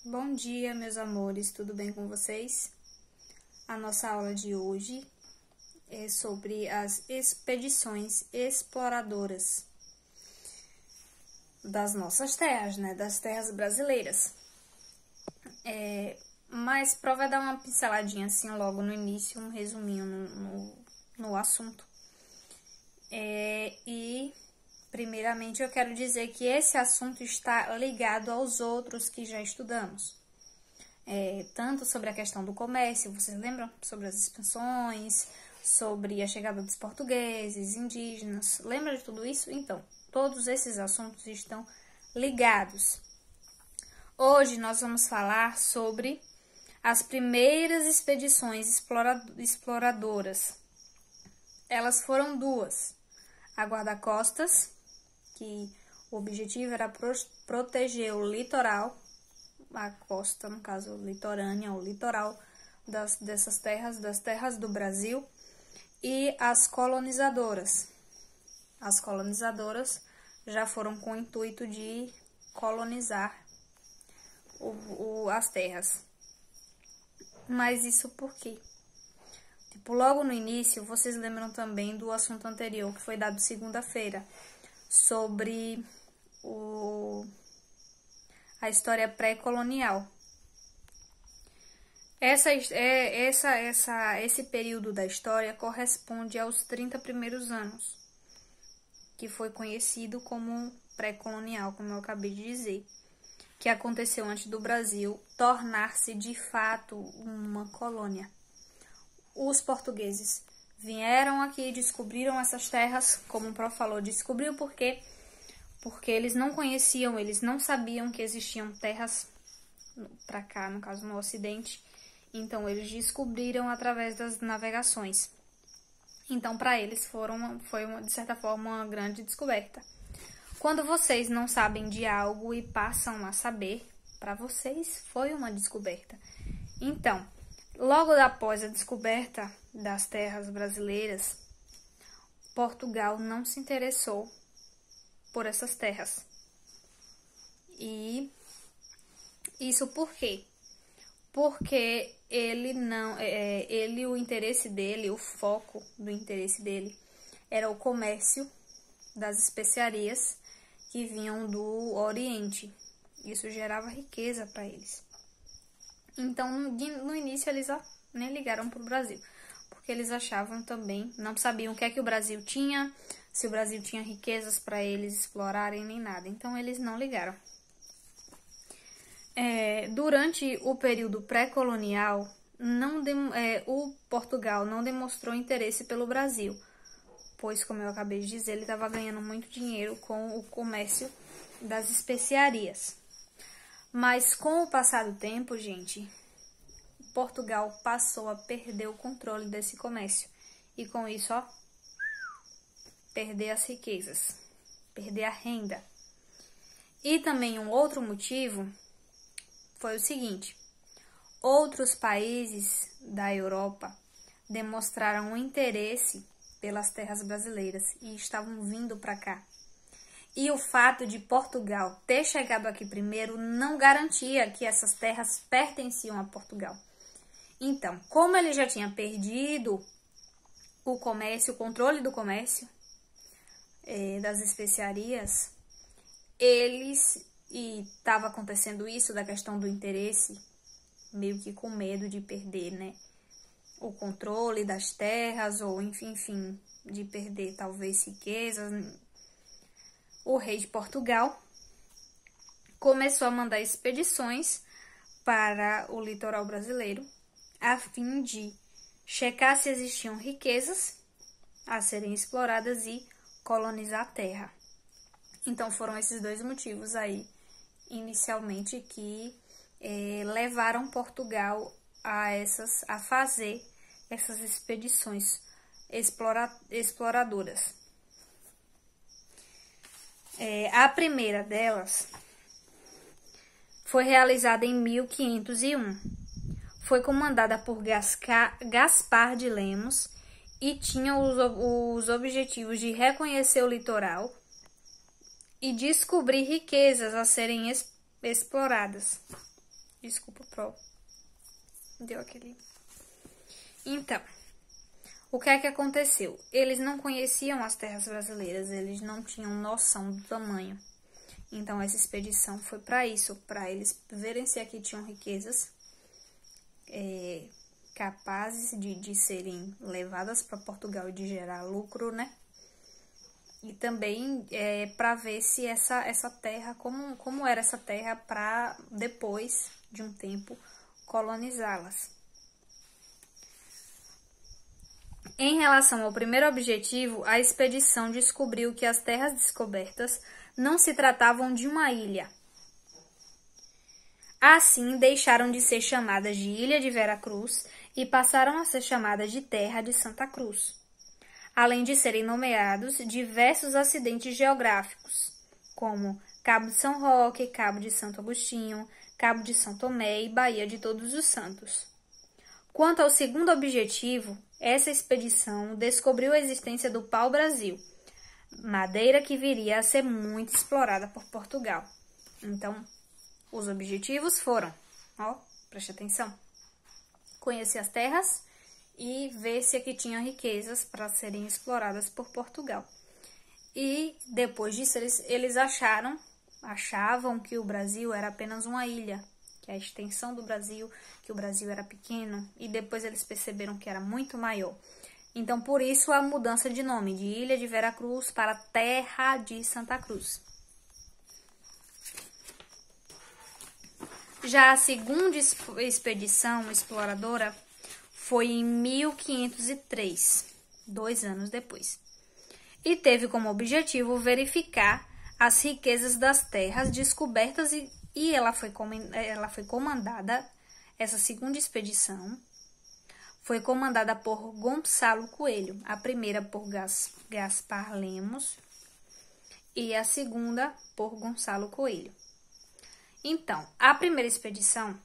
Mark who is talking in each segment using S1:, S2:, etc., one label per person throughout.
S1: Bom dia, meus amores, tudo bem com vocês? A nossa aula de hoje é sobre as expedições exploradoras das nossas terras, né? Das terras brasileiras. Mas vai dar uma pinceladinha assim logo no início, um resuminho no assunto. Primeiramente, eu quero dizer que esse assunto está ligado aos outros que já estudamos. Tanto sobre a questão do comércio, vocês lembram? Sobre as expansões, sobre a chegada dos portugueses, indígenas. Lembra de tudo isso? Então, todos esses assuntos estão ligados. Hoje nós vamos falar sobre as primeiras expedições exploradoras. Elas foram duas. A guarda-costas, que o objetivo era proteger o litoral, a costa, no caso, litorânea, o litoral dessas terras, das terras do Brasil, e as colonizadoras. As colonizadoras já foram com o intuito de colonizar as terras. Mas isso por quê? Logo no início, vocês lembram também do assunto anterior, que foi dado segunda-feira, sobre a história pré-colonial. Esse período da história corresponde aos 30 primeiros anos, que foi conhecido como pré-colonial, como eu acabei de dizer, que aconteceu antes do Brasil tornar-se de fato uma colônia. Os portugueses vieram aqui, descobriram essas terras, como o prof falou, descobriu por quê? Porque eles não conheciam, eles não sabiam que existiam terras para cá, no caso no Ocidente. Então, eles descobriram através das navegações. Então, para eles foi de certa forma uma grande descoberta. Quando vocês não sabem de algo e passam a saber, para vocês foi uma descoberta. Então, logo após a descoberta das terras brasileiras, Portugal não se interessou por essas terras. E isso por quê? Porque o interesse dele, o foco do interesse dele era o comércio das especiarias que vinham do Oriente. Isso gerava riqueza para eles. Então, no início, eles nem ligaram para o Brasil, porque eles achavam também, não sabiam o que é que o Brasil tinha, se o Brasil tinha riquezas para eles explorarem, nem nada. Então, eles não ligaram. Durante o período pré-colonial, o Portugal não demonstrou interesse pelo Brasil, pois, como eu acabei de dizer, ele estava ganhando muito dinheiro com o comércio das especiarias. Mas com o passar do tempo, gente, Portugal passou a perder o controle desse comércio. E com isso, perder as riquezas, perder a renda. E também um outro motivo foi o seguinte: outros países da Europa demonstraram um interesse pelas terras brasileiras e estavam vindo para cá. E o fato de Portugal ter chegado aqui primeiro não garantia que essas terras pertenciam a Portugal. Então, como ele já tinha perdido o comércio, o controle do comércio das especiarias, e estava acontecendo isso da questão do interesse, meio que com medo de perder, né, o controle das terras, ou enfim, de perder talvez riquezas. O rei de Portugal começou a mandar expedições para o litoral brasileiro a fim de checar se existiam riquezas a serem exploradas e colonizar a terra. Então, foram esses dois motivos aí, inicialmente, que levaram Portugal a fazer essas expedições exploradoras. A primeira delas foi realizada em 1501. Foi comandada por Gaspar de Lemos e tinha os objetivos de reconhecer o litoral e descobrir riquezas a serem exploradas. Desculpa, deu aquele... Então, o que é que aconteceu? Eles não conheciam as terras brasileiras, eles não tinham noção do tamanho. Então, essa expedição foi para isso, para eles verem se aqui tinham riquezas capazes de serem levadas para Portugal e de gerar lucro, né? E também para ver se essa terra, como era essa terra para depois de um tempo colonizá-las. Em relação ao primeiro objetivo, a expedição descobriu que as terras descobertas não se tratavam de uma ilha. Assim, deixaram de ser chamadas de Ilha de Veracruz e passaram a ser chamadas de Terra de Santa Cruz, além de serem nomeados diversos acidentes geográficos, como Cabo de São Roque, Cabo de Santo Agostinho, Cabo de São Tomé e Baía de Todos os Santos. Quanto ao segundo objetivo, essa expedição descobriu a existência do pau-brasil, madeira que viria a ser muito explorada por Portugal. Então, os objetivos foram, preste atenção, conhecer as terras e ver se aqui tinha riquezas para serem exploradas por Portugal. E depois disso eles achavam que o Brasil era apenas uma ilha, que a extensão do Brasil, que o Brasil era pequeno, e depois eles perceberam que era muito maior. Então, por isso, a mudança de nome de Ilha de Veracruz para Terra de Santa Cruz. Já a segunda expedição exploradora foi em 1503, 2 anos depois, e teve como objetivo verificar as riquezas das terras descobertas e ela foi comandada, essa segunda expedição foi comandada por Gonçalo Coelho, a primeira por Gaspar Lemos e a segunda por Gonçalo Coelho. Então, a primeira expedição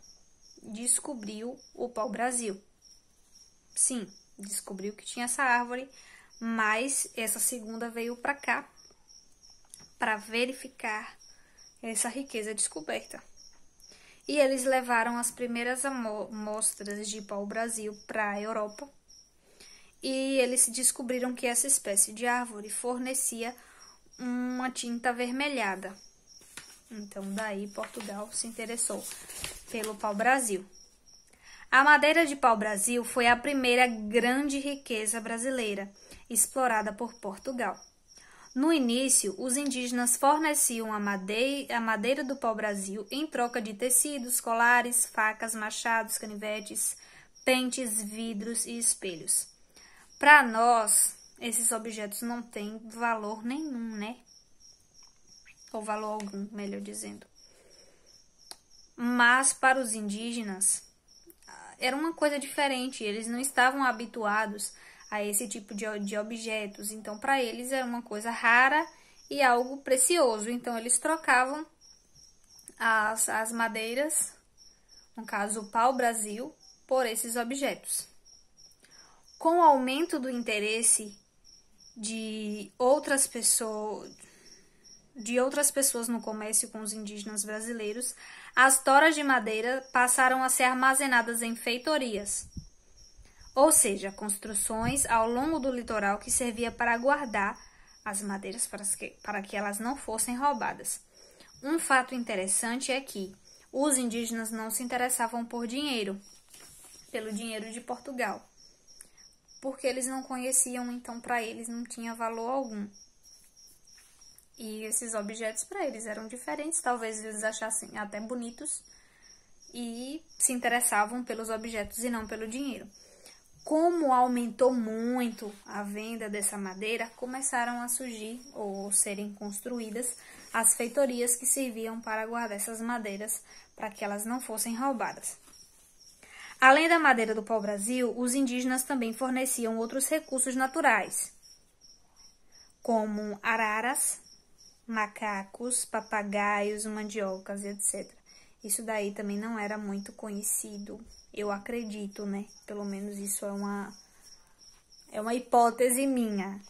S1: descobriu o pau-brasil. Sim, descobriu que tinha essa árvore, mas essa segunda veio para cá para verificar essa riqueza descoberta. E eles levaram as primeiras amostras de pau-brasil para a Europa e eles descobriram que essa espécie de árvore fornecia uma tinta avermelhada. Então, daí Portugal se interessou pelo pau-brasil. A madeira de pau-brasil foi a primeira grande riqueza brasileira explorada por Portugal. No início, os indígenas forneciam a madeira do pau-brasil em troca de tecidos, colares, facas, machados, canivetes, pentes, vidros e espelhos. Para nós, esses objetos não têm valor nenhum, né? Ou valor algum, melhor dizendo. Mas para os indígenas era uma coisa diferente, eles não estavam habituados a esse tipo de objetos, então para eles era uma coisa rara e algo precioso, então eles trocavam as madeiras, no caso o pau-brasil, por esses objetos. Com o aumento do interesse de outras pessoas no comércio com os indígenas brasileiros, as toras de madeira passaram a ser armazenadas em feitorias, ou seja, construções ao longo do litoral que servia para guardar as madeiras para que elas não fossem roubadas. Um fato interessante é que os indígenas não se interessavam por dinheiro, pelo dinheiro de Portugal, porque eles não conheciam, então para eles não tinha valor algum. E esses objetos para eles eram diferentes, talvez eles achassem até bonitos e se interessavam pelos objetos e não pelo dinheiro. Como aumentou muito a venda dessa madeira, começaram a surgir ou serem construídas as feitorias que serviam para guardar essas madeiras para que elas não fossem roubadas. Além da madeira do pau-brasil, os indígenas também forneciam outros recursos naturais, como araras, macacos, papagaios, mandiocas, etc. Isso daí também não era muito conhecido, eu acredito, né? Pelo menos isso é uma hipótese minha.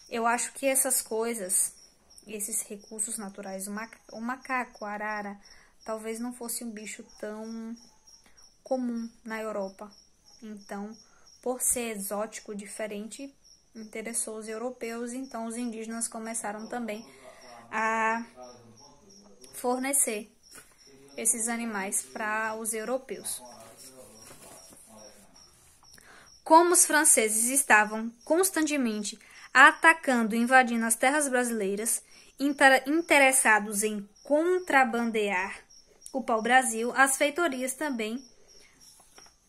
S1: Eu acho que essas coisas, esses recursos naturais, o macaco, a arara, talvez não fosse um bicho tão comum na Europa. Então, por ser exótico, diferente, interessou os europeus, então os indígenas começaram também a fornecer esses animais para os europeus. Como os franceses estavam constantemente atacando e invadindo as terras brasileiras, interessados em contrabandear o pau-brasil, as feitorias também,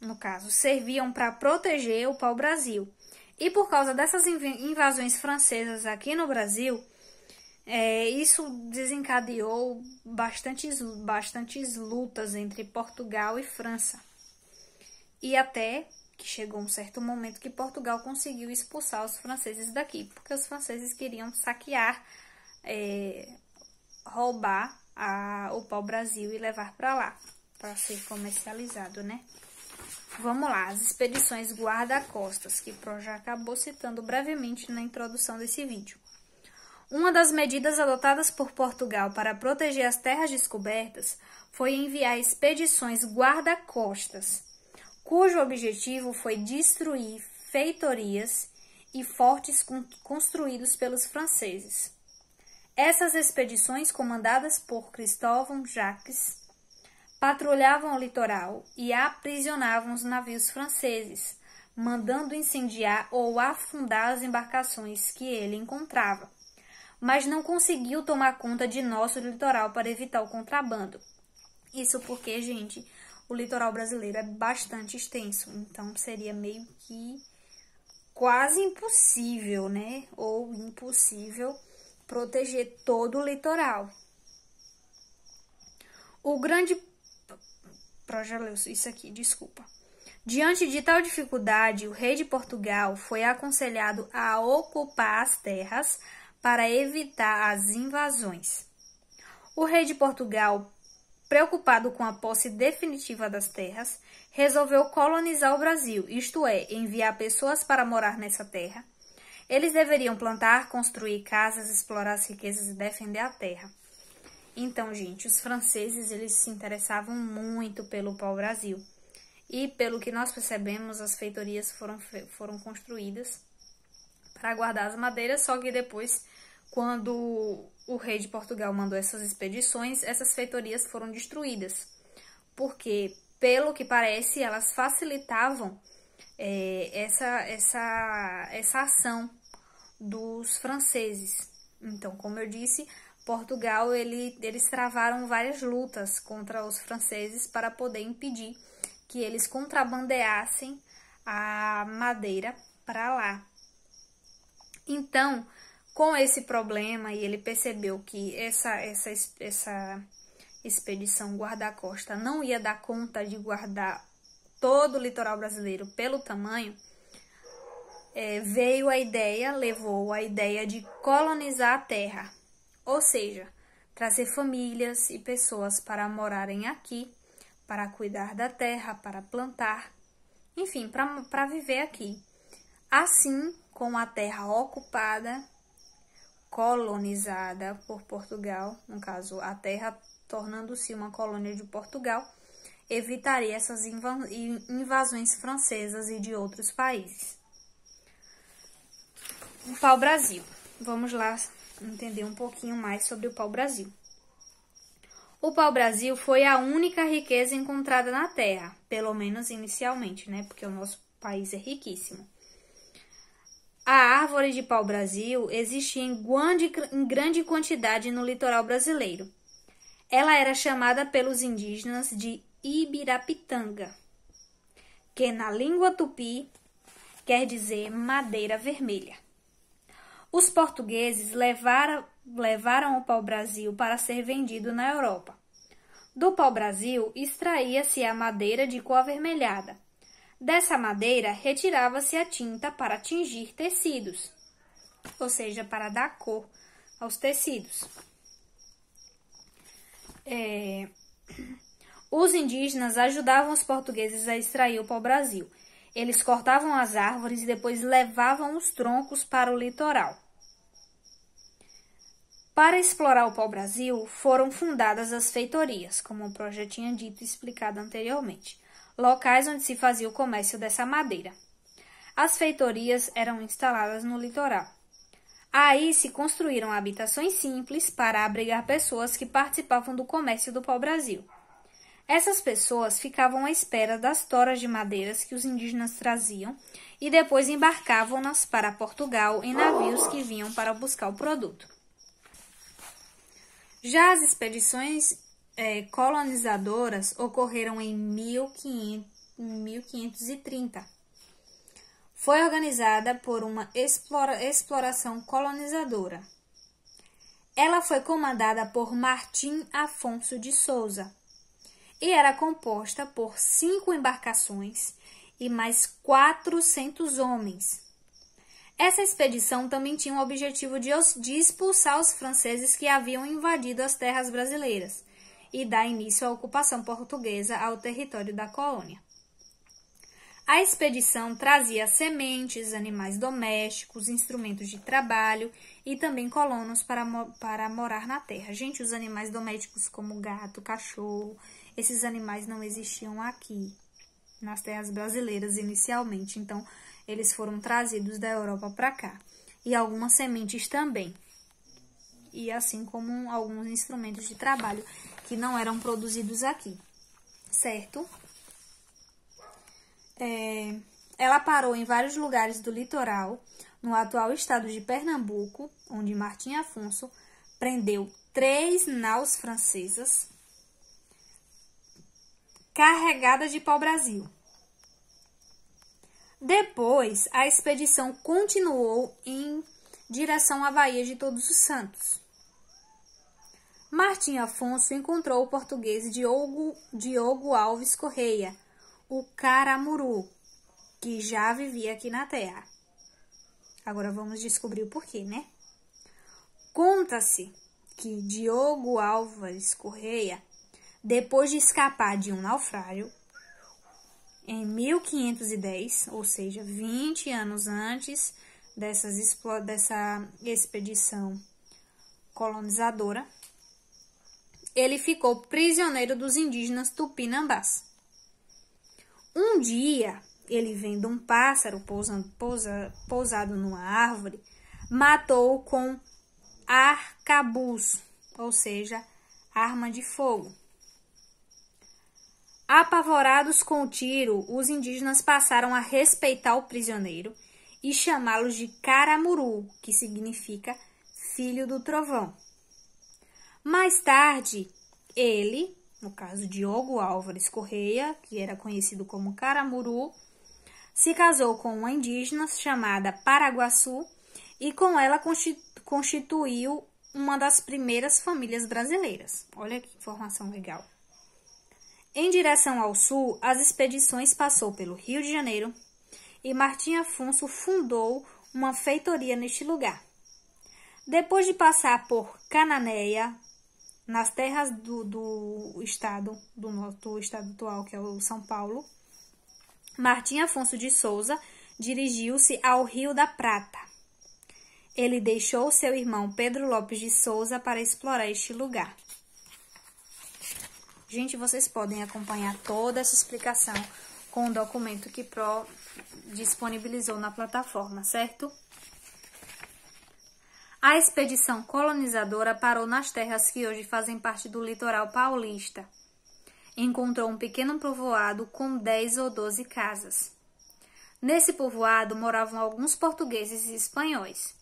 S1: no caso, serviam para proteger o pau-brasil. E por causa dessas invasões francesas aqui no Brasil, isso desencadeou bastantes lutas entre Portugal e França. E até que chegou um certo momento que Portugal conseguiu expulsar os franceses daqui, porque os franceses queriam saquear, roubar o pau-brasil e levar para lá, para ser comercializado, né? Vamos lá, as expedições guarda-costas, que Pro já acabou citando brevemente na introdução desse vídeo. Uma das medidas adotadas por Portugal para proteger as terras descobertas foi enviar expedições guarda-costas, cujo objetivo foi destruir feitorias e fortes construídos pelos franceses. Essas expedições, comandadas por Cristóvão Jacques, patrulhavam o litoral e aprisionavam os navios franceses, mandando incendiar ou afundar as embarcações que ele encontrava, mas não conseguiu tomar conta de nosso litoral para evitar o contrabando. Isso porque, gente, o litoral brasileiro é bastante extenso, então seria meio que quase impossível, né? Ou impossível proteger todo o litoral. O grande... já leu isso aqui, desculpa. Diante de tal dificuldade, o rei de Portugal foi aconselhado a ocupar as terras para evitar as invasões. O rei de Portugal, preocupado com a posse definitiva das terras, resolveu colonizar o Brasil, isto é, enviar pessoas para morar nessa terra. Eles deveriam plantar, construir casas, explorar as riquezas e defender a terra. Então, gente, os franceses, eles se interessavam muito pelo pau-brasil. E, pelo que nós percebemos, as feitorias foram construídas para guardar as madeiras, só que depois, quando o rei de Portugal mandou essas expedições, essas feitorias foram destruídas. Porque, pelo que parece, elas facilitavam essa ação dos franceses. Então, como eu disse, Portugal, eles travaram várias lutas contra os franceses para poder impedir que eles contrabandeassem a madeira para lá. Então, com esse problema, e ele percebeu que essa expedição guarda-costa não ia dar conta de guardar todo o litoral brasileiro pelo tamanho, levou a ideia de colonizar a terra, ou seja, trazer famílias e pessoas para morarem aqui, para cuidar da terra, para plantar, enfim, para viver aqui. Assim, com a terra ocupada, colonizada por Portugal, no caso, a terra tornando-se uma colônia de Portugal, evitaria essas invasões francesas e de outros países. O pau-brasil. Vamos lá entender um pouquinho mais sobre o pau-brasil. O pau-brasil foi a única riqueza encontrada na Terra, pelo menos inicialmente, né? Porque o nosso país é riquíssimo. A árvore de pau-brasil existia em grande quantidade no litoral brasileiro. Ela era chamada pelos indígenas de Ibirapitanga, que na língua tupi quer dizer madeira vermelha. Os portugueses levaram o pau-brasil para ser vendido na Europa. Do pau-brasil extraía-se a madeira de cor avermelhada. Dessa madeira retirava-se a tinta para tingir tecidos, ou seja, para dar cor aos tecidos. Os indígenas ajudavam os portugueses a extrair o pau-brasil. Eles cortavam as árvores e depois levavam os troncos para o litoral. Para explorar o pau-brasil, foram fundadas as feitorias, como o projeto tinha dito e explicado anteriormente, locais onde se fazia o comércio dessa madeira. As feitorias eram instaladas no litoral. Aí se construíram habitações simples para abrigar pessoas que participavam do comércio do pau-brasil. Essas pessoas ficavam à espera das toras de madeiras que os indígenas traziam e depois embarcavam-nas para Portugal em navios que vinham para buscar o produto. Já as expedições colonizadoras ocorreram em 1530. Foi organizada por uma exploração colonizadora. Ela foi comandada por Martim Afonso de Souza e era composta por 5 embarcações e mais 400 homens. Essa expedição também tinha o objetivo de expulsar os franceses que haviam invadido as terras brasileiras e dar início à ocupação portuguesa ao território da colônia. A expedição trazia sementes, animais domésticos, instrumentos de trabalho e também colonos para morar na terra. Gente, os animais domésticos como gato, cachorro, esses animais não existiam aqui, nas terras brasileiras inicialmente. Então, eles foram trazidos da Europa para cá. E algumas sementes também. E assim como alguns instrumentos de trabalho que não eram produzidos aqui. Certo? Ela parou em vários lugares do litoral, no atual estado de Pernambuco, onde Martim Afonso prendeu 3 naus francesas carregadas de pau-brasil. Depois, a expedição continuou em direção à Baía de Todos os Santos. Martim Afonso encontrou o português Diogo Alves Correia, o Caramuru, que já vivia aqui na terra. Agora vamos descobrir o porquê, né? Conta-se que Diogo Alves Correia, depois de escapar de um naufrágio, em 1510, ou seja, 20 anos antes dessa expedição colonizadora, ele ficou prisioneiro dos indígenas tupinambás. Um dia, ele vendo um pássaro pousado numa árvore, matou-o com arcabuz, ou seja, arma de fogo. Apavorados com o tiro, os indígenas passaram a respeitar o prisioneiro e chamá-lo de Caramuru, que significa filho do trovão. Mais tarde, ele, no caso Diogo Álvares Correia, que era conhecido como Caramuru, se casou com uma indígena chamada Paraguaçu e com ela constituiu uma das primeiras famílias brasileiras. Olha que informação legal. Em direção ao sul, as expedições passou pelo Rio de Janeiro e Martim Afonso fundou uma feitoria neste lugar. Depois de passar por Cananéia, nas terras do estado atual, que é o São Paulo, Martim Afonso de Souza dirigiu-se ao Rio da Prata. Ele deixou seu irmão Pedro Lopes de Souza para explorar este lugar. Gente, vocês podem acompanhar toda essa explicação com o documento que Pro disponibilizou na plataforma, certo? A expedição colonizadora parou nas terras que hoje fazem parte do litoral paulista. Encontrou um pequeno povoado com 10 ou 12 casas. Nesse povoado moravam alguns portugueses e espanhóis.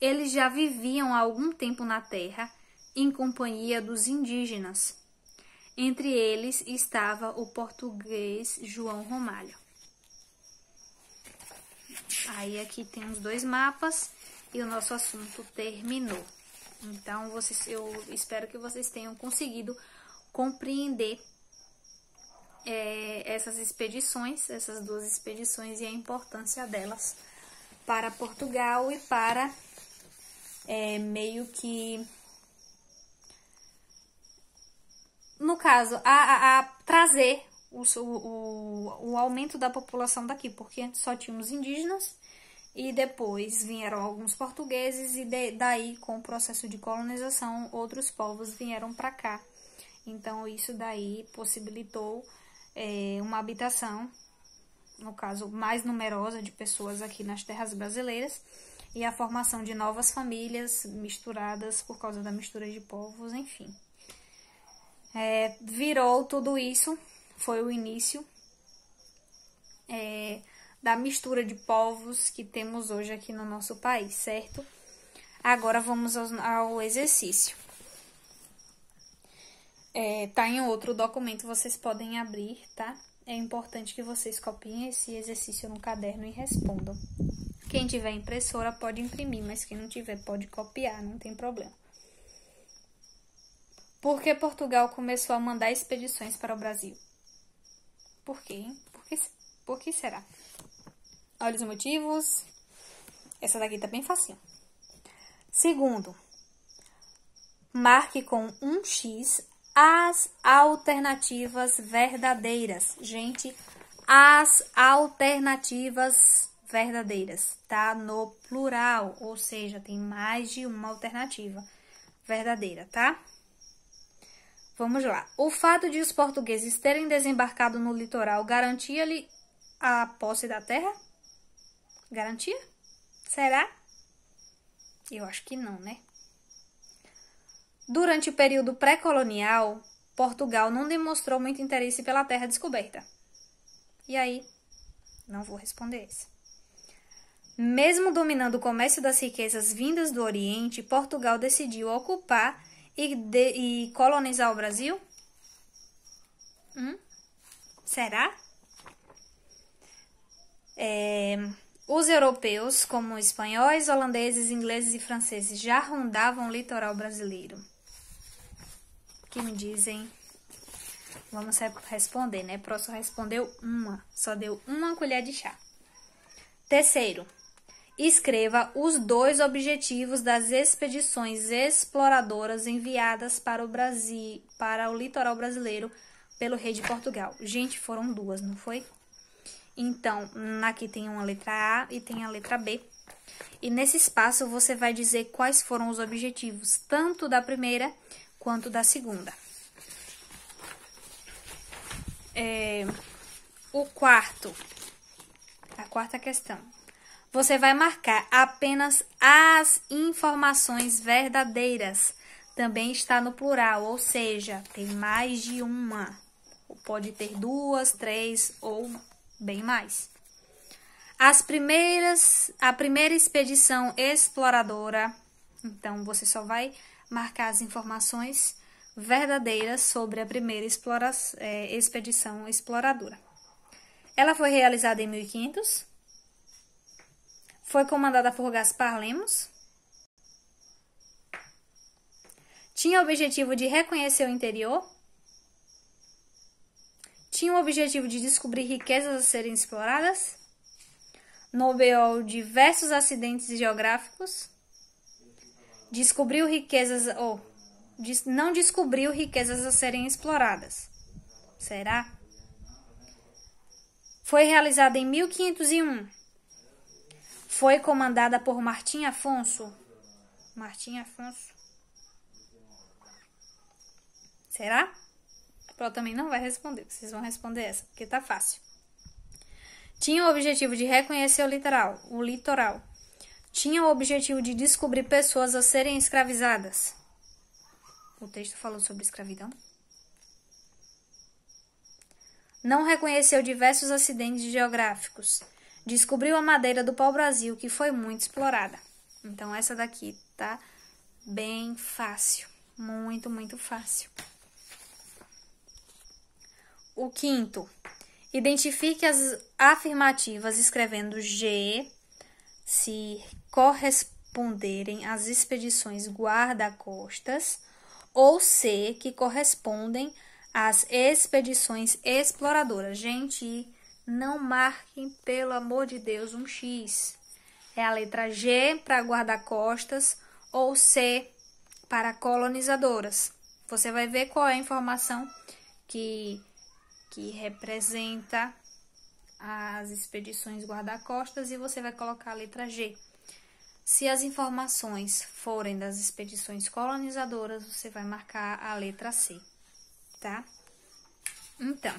S1: Eles já viviam há algum tempo na terra, em companhia dos indígenas. Entre eles estava o português João Romalho. Aí aqui tem os 2 mapas e o nosso assunto terminou. Então, eu espero que vocês tenham conseguido compreender essas expedições, essas 2 expedições e a importância delas para Portugal e para meio que, no caso, a trazer o aumento da população daqui, porque antes só tínhamos indígenas E depois vieram alguns portugueses e daí, com o processo de colonização, outros povos vieram para cá. Então, isso daí possibilitou uma habitação, no caso, mais numerosa de pessoas aqui nas terras brasileiras e a formação de novas famílias misturadas por causa da mistura de povos, enfim. Virou tudo isso, foi o início da mistura de povos que temos hoje aqui no nosso país, certo? Agora vamos ao exercício. Tá em outro documento, vocês podem abrir, tá? É importante que vocês copiem esse exercício no caderno e respondam. Quem tiver impressora pode imprimir, mas quem não tiver pode copiar, não tem problema. Por que Portugal começou a mandar expedições para o Brasil? Por quê, hein? Por que será? Olha os motivos. Essa daqui tá bem facinho. Segundo, marque com um X as alternativas verdadeiras. Gente, as alternativas verdadeiras, tá? No plural, ou seja, tem mais de uma alternativa verdadeira, tá? Vamos lá. O fato de os portugueses terem desembarcado no litoral garantia-lhe a posse da terra? Garantia? Será? Eu acho que não, né? Durante o período pré-colonial, Portugal não demonstrou muito interesse pela terra descoberta. E aí? Não vou responder essa. Mesmo dominando o comércio das riquezas vindas do Oriente, Portugal decidiu ocupar e colonizar o Brasil? Será? Os europeus, como espanhóis, holandeses, ingleses e franceses, já rondavam o litoral brasileiro. O que me dizem? Vamos responder, né? Pro só respondeu uma. Só deu uma colher de chá. Terceiro, escreva os 2 objetivos das expedições exploradoras enviadas para o Brasil, para o litoral brasileiro pelo rei de Portugal. Gente, foram 2, não foi? Então, aqui tem uma letra A e tem a letra B. E nesse espaço você vai dizer quais foram os objetivos, tanto da primeira quanto da segunda. A quarta questão. Você vai marcar apenas as informações verdadeiras. Também está no plural, ou seja, tem mais de uma. Pode ter 2, 3 ou bem mais. A primeira expedição exploradora, então você só vai marcar as informações verdadeiras sobre a primeira expedição exploradora. Ela foi realizada em 1500. Foi comandada por Gaspar Lemos. Tinha o objetivo de reconhecer o interior. Tinha o objetivo de descobrir riquezas a serem exploradas. Nomeou diversos acidentes geográficos. Descobriu riquezas não descobriu riquezas a serem exploradas. Será? Foi realizada em 1501. Foi comandada por Martim Afonso. Martim Afonso. Será? Pro também não vai responder. Vocês vão responder essa, porque tá fácil. Tinha o objetivo de reconhecer o litoral. Tinha o objetivo de descobrir pessoas a serem escravizadas. O texto falou sobre escravidão. Não reconheceu diversos acidentes geográficos. Descobriu a madeira do pau-brasil, que foi muito explorada. Então, essa daqui tá bem fácil. Muito, muito fácil. O quinto. Identifique as afirmativas escrevendo G, se corresponderem às expedições guarda-costas, ou C, que correspondem às expedições exploradoras. Gente, não marquem, pelo amor de Deus, um X. É a letra G para guarda-costas ou C para colonizadoras. Você vai ver qual é a informação que representa as expedições guarda-costas e você vai colocar a letra G. Se as informações forem das expedições colonizadoras, você vai marcar a letra C, tá? Então,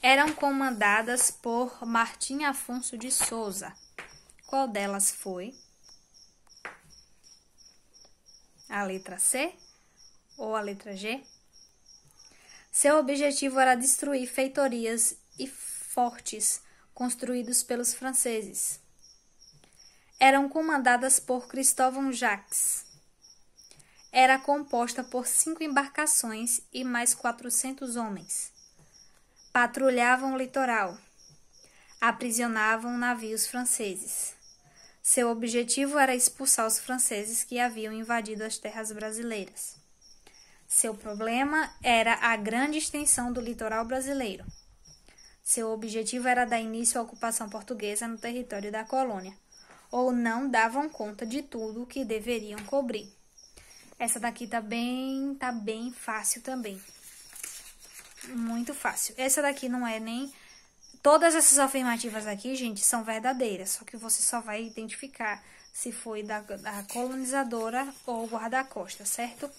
S1: eram comandadas por Martim Afonso de Souza. Qual delas foi? A letra C ou a letra G? Seu objetivo era destruir feitorias e fortes construídos pelos franceses. Eram comandadas por Cristóvão Jacques. Era composta por 5 embarcações e mais 400 homens. Patrulhavam o litoral. Aprisionavam navios franceses. Seu objetivo era expulsar os franceses que haviam invadido as terras brasileiras. Seu problema era a grande extensão do litoral brasileiro. Seu objetivo era dar início à ocupação portuguesa no território da colônia, ou não davam conta de tudo o que deveriam cobrir. Essa daqui tá bem fácil também. Muito fácil. Essa daqui não é nem... Todas essas afirmativas aqui, gente, são verdadeiras, só que você só vai identificar se foi da colonizadora ou guarda-costas, certo?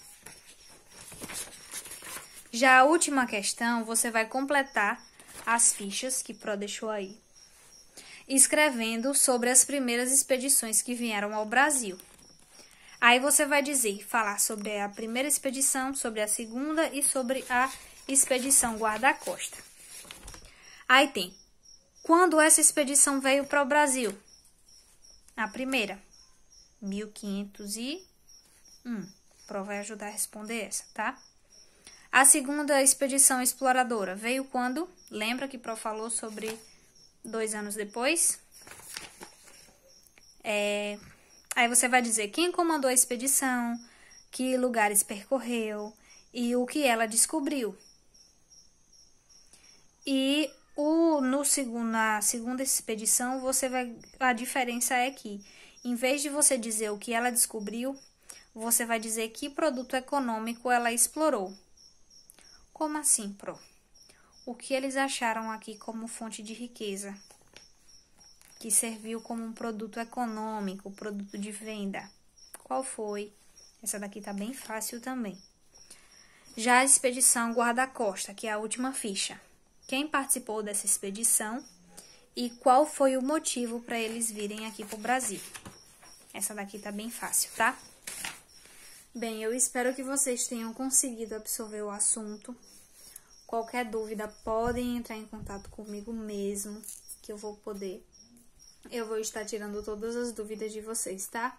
S1: Já a última questão, você vai completar as fichas que Pro deixou aí, escrevendo sobre as primeiras expedições que vieram ao Brasil. Aí você vai falar sobre a primeira expedição, sobre a segunda e sobre a expedição guarda-costa. Aí tem, quando essa expedição veio para o Brasil? A primeira, 1501. Pro vai ajudar a responder essa, tá? A segunda expedição exploradora veio quando? Lembra que Pro falou sobre 2 anos depois? Aí você vai dizer quem comandou a expedição, que lugares percorreu e o que ela descobriu. E na segunda expedição, a diferença é que, em vez de você dizer o que ela descobriu, você vai dizer que produto econômico ela explorou. Como assim, Pro? O que eles acharam aqui como fonte de riqueza, que serviu como um produto econômico, produto de venda? Qual foi? Essa daqui tá bem fácil também. Já a expedição guarda-costa, que é a última ficha. Quem participou dessa expedição e qual foi o motivo para eles virem aqui para o Brasil? Essa daqui tá bem fácil, tá? Bem, eu espero que vocês tenham conseguido absorver o assunto. Qualquer dúvida, podem entrar em contato comigo mesmo, que eu vou estar tirando todas as dúvidas de vocês, tá?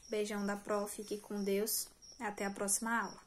S1: Beijão da Pro, fique com Deus. Até a próxima aula.